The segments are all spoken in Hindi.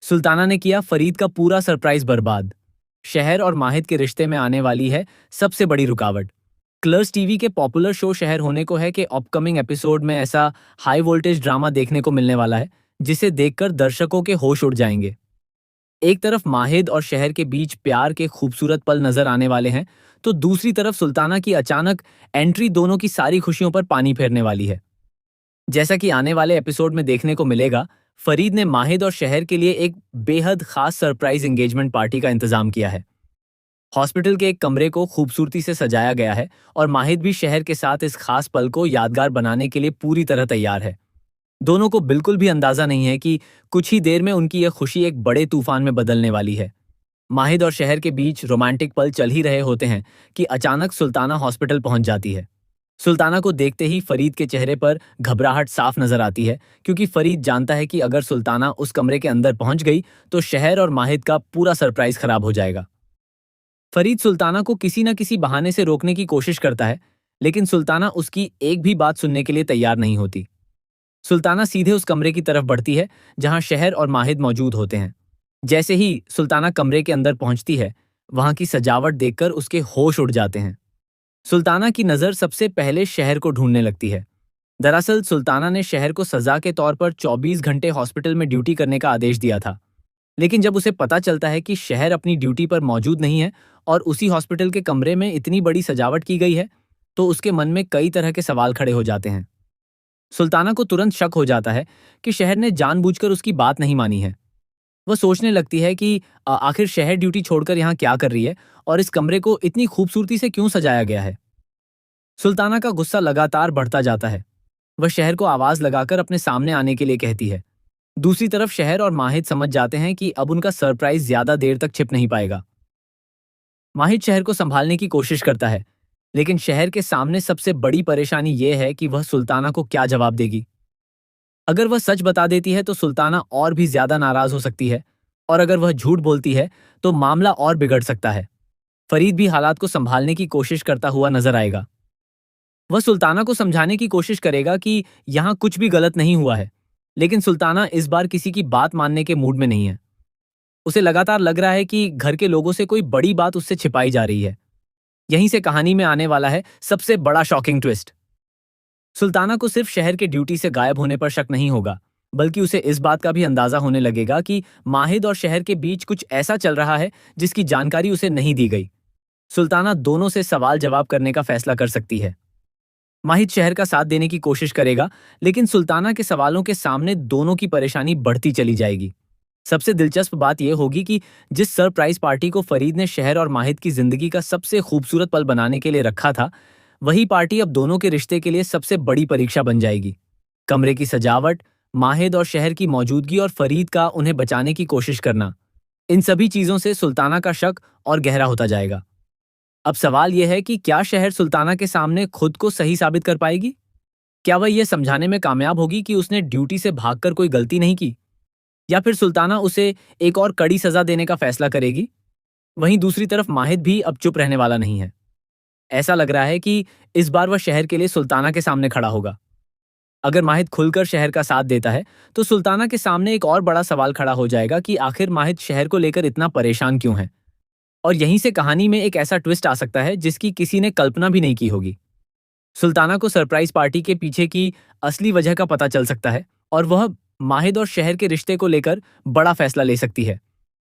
सुल्ताना ने किया फरीद का पूरा सरप्राइज बर्बाद। शहर और माहिद के रिश्ते में आने वाली है सबसे बड़ी रुकावट। कलर्स टीवी के पॉपुलर शो शहर होने को है कि अपकमिंग एपिसोड में ऐसा हाई वोल्टेज ड्रामा देखने को मिलने वाला है जिसे देखकर दर्शकों के होश उड़ जाएंगे। एक तरफ माहिद और शहर के बीच प्यार के खूबसूरत पल नजर आने वाले हैं, तो दूसरी तरफ सुल्ताना की अचानक एंट्री दोनों की सारी खुशियों पर पानी फेरने वाली है। जैसा कि आने वाले एपिसोड में देखने को मिलेगा, फरीद ने माहिद और शहर के लिए एक बेहद खास सरप्राइज एंगेजमेंट पार्टी का इंतजाम किया है। हॉस्पिटल के एक कमरे को खूबसूरती से सजाया गया है और माहिद भी शहर के साथ इस खास पल को यादगार बनाने के लिए पूरी तरह तैयार है। दोनों को बिल्कुल भी अंदाजा नहीं है कि कुछ ही देर में उनकी यह खुशी एक बड़े तूफान में बदलने वाली है। माहिद और शहर के बीच रोमांटिक पल चल ही रहे होते हैं कि अचानक सुल्ताना हॉस्पिटल पहुंच जाती है। सुल्ताना को देखते ही फरीद के चेहरे पर घबराहट साफ नजर आती है, क्योंकि फरीद जानता है कि अगर सुल्ताना उस कमरे के अंदर पहुंच गई तो शहर और माहिद का पूरा सरप्राइज खराब हो जाएगा। फरीद सुल्ताना को किसी न किसी बहाने से रोकने की कोशिश करता है, लेकिन सुल्ताना उसकी एक भी बात सुनने के लिए तैयार नहीं होती। सुल्ताना सीधे उस कमरे की तरफ बढ़ती है जहां शहर और माहिद मौजूद होते हैं। जैसे ही सुल्ताना कमरे के अंदर पहुंचती है, वहां की सजावट देखकर उसके होश उड़ जाते हैं। सुल्ताना की नज़र सबसे पहले शहर को ढूंढने लगती है। दरअसल सुल्ताना ने शहर को सजा के तौर पर 24 घंटे हॉस्पिटल में ड्यूटी करने का आदेश दिया था, लेकिन जब उसे पता चलता है कि शहर अपनी ड्यूटी पर मौजूद नहीं है और उसी हॉस्पिटल के कमरे में इतनी बड़ी सजावट की गई है, तो उसके मन में कई तरह के सवाल खड़े हो जाते हैं। सुल्ताना को तुरंत शक हो जाता है कि शहर ने जानबूझकर उसकी बात नहीं मानी है। वह सोचने लगती है कि आखिर शहर ड्यूटी छोड़कर यहाँ क्या कर रही है और इस कमरे को इतनी खूबसूरती से क्यों सजाया गया है। सुल्ताना का गुस्सा लगातार बढ़ता जाता है। वह शहर को आवाज लगाकर अपने सामने आने के लिए कहती है। दूसरी तरफ शहर और माहिद समझ जाते हैं कि अब उनका सरप्राइज ज्यादा देर तक छिप नहीं पाएगा। माहिद शहर को संभालने की कोशिश करता है, लेकिन शहर के सामने सबसे बड़ी परेशानी यह है कि वह सुल्ताना को क्या जवाब देगी। अगर वह सच बता देती है तो सुल्ताना और भी ज्यादा नाराज हो सकती है, और अगर वह झूठ बोलती है तो मामला और बिगड़ सकता है। फरीद भी हालात को संभालने की कोशिश करता हुआ नजर आएगा। वह सुल्ताना को समझाने की कोशिश करेगा कि यहाँ कुछ भी गलत नहीं हुआ है, लेकिन सुल्ताना इस बार किसी की बात मानने के मूड में नहीं है। उसे लगातार लग रहा है कि घर के लोगों से कोई बड़ी बात उससे छिपाई जा रही है। यहीं से कहानी में आने वाला है सबसे बड़ा शॉकिंग ट्विस्ट। सुल्ताना को सिर्फ शहर के ड्यूटी से गायब होने पर शक नहीं होगा, बल्कि उसे इस बात का भी अंदाजा होने लगेगा कि माहिद और शहर के बीच कुछ ऐसा चल रहा है जिसकी जानकारी उसे नहीं दी गई। सुल्ताना दोनों से सवाल जवाब करने का फैसला कर सकती है। माहिद शहर का साथ देने की कोशिश करेगा, लेकिन सुल्ताना के सवालों के सामने दोनों की परेशानी बढ़ती चली जाएगी। सबसे दिलचस्प बात यह होगी कि जिस सरप्राइज पार्टी को फरीद ने शहर और माहिद की जिंदगी का सबसे खूबसूरत पल बनाने के लिए रखा था, वही पार्टी अब दोनों के रिश्ते के लिए सबसे बड़ी परीक्षा बन जाएगी। कमरे की सजावट, माहिद और शहर की मौजूदगी और फरीद का उन्हें बचाने की कोशिश करना, इन सभी चीजों से सुल्ताना का शक और गहरा होता जाएगा। अब सवाल यह है कि क्या शहर सुल्ताना के सामने खुद को सही साबित कर पाएगी? क्या वह यह समझाने में कामयाब होगी कि उसने ड्यूटी से भागकर कोई गलती नहीं की, या फिर सुल्ताना उसे एक और कड़ी सजा देने का फैसला करेगी? वहीं दूसरी तरफ माहिद भी अब चुप रहने वाला नहीं है। ऐसा लग रहा है कि इस बार वह शहर के लिए सुल्ताना के सामने खड़ा होगा। अगर माहिद खुलकर शहर का साथ देता है तो सुल्ताना के सामने एक और बड़ा सवाल खड़ा हो जाएगा कि आखिर माहिद शहर को लेकर इतना परेशान क्यों है। और यहीं से कहानी में एक ऐसा ट्विस्ट आ सकता है जिसकी किसी ने कल्पना भी नहीं की होगी। सुल्ताना को सरप्राइज पार्टी के पीछे की असली वजह का पता चल सकता है और वह माहिद और शहर के रिश्ते को लेकर बड़ा फैसला ले सकती है।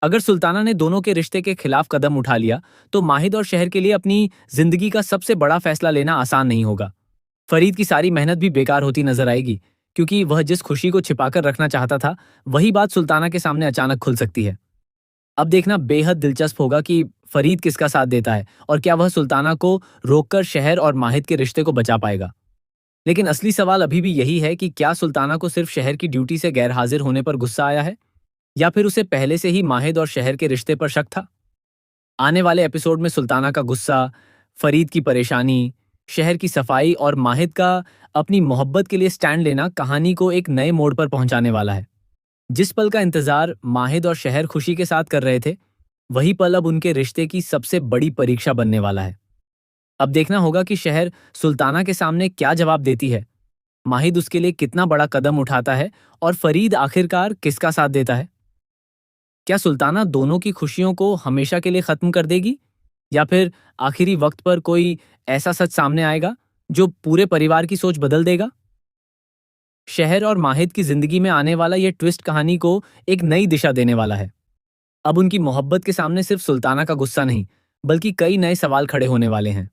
अगर सुल्ताना ने दोनों के रिश्ते के खिलाफ कदम उठा लिया तो माहिद और शहर के लिए अपनी जिंदगी का सबसे बड़ा फैसला लेना आसान नहीं होगा। फरीद की सारी मेहनत भी बेकार होती नजर आएगी, क्योंकि वह जिस खुशी को छिपाकर रखना चाहता था वही बात सुल्ताना के सामने अचानक खुल सकती है। अब देखना बेहद दिलचस्प होगा कि फरीद किसका साथ देता है और क्या वह सुल्ताना को रोककर शहर और माहिद के रिश्ते को बचा पाएगा। लेकिन असली सवाल अभी भी यही है कि क्या सुल्ताना को सिर्फ शहर की ड्यूटी से गैरहाजिर होने पर गुस्सा आया है, या फिर उसे पहले से ही माहिद और शहर के रिश्ते पर शक था। आने वाले एपिसोड में सुल्ताना का गुस्सा, फरीद की परेशानी, शहर की सफाई और माहिद का अपनी मोहब्बत के लिए स्टैंड लेना कहानी को एक नए मोड़ पर पहुंचाने वाला है। जिस पल का इंतजार माहिद और शहर खुशी के साथ कर रहे थे, वही पल अब उनके रिश्ते की सबसे बड़ी परीक्षा बनने वाला है। अब देखना होगा कि शहर सुल्ताना के सामने क्या जवाब देती है, माहिद उसके लिए कितना बड़ा कदम उठाता है और फरीद आखिरकार किसका साथ देता है। क्या सुल्ताना दोनों की खुशियों को हमेशा के लिए खत्म कर देगी, या फिर आखिरी वक्त पर कोई ऐसा सच सामने आएगा जो पूरे परिवार की सोच बदल देगा? शहर और माहिद की जिंदगी में आने वाला यह ट्विस्ट कहानी को एक नई दिशा देने वाला है। अब उनकी मोहब्बत के सामने सिर्फ सुल्ताना का गुस्सा नहीं, बल्कि कई नए सवाल खड़े होने वाले हैं।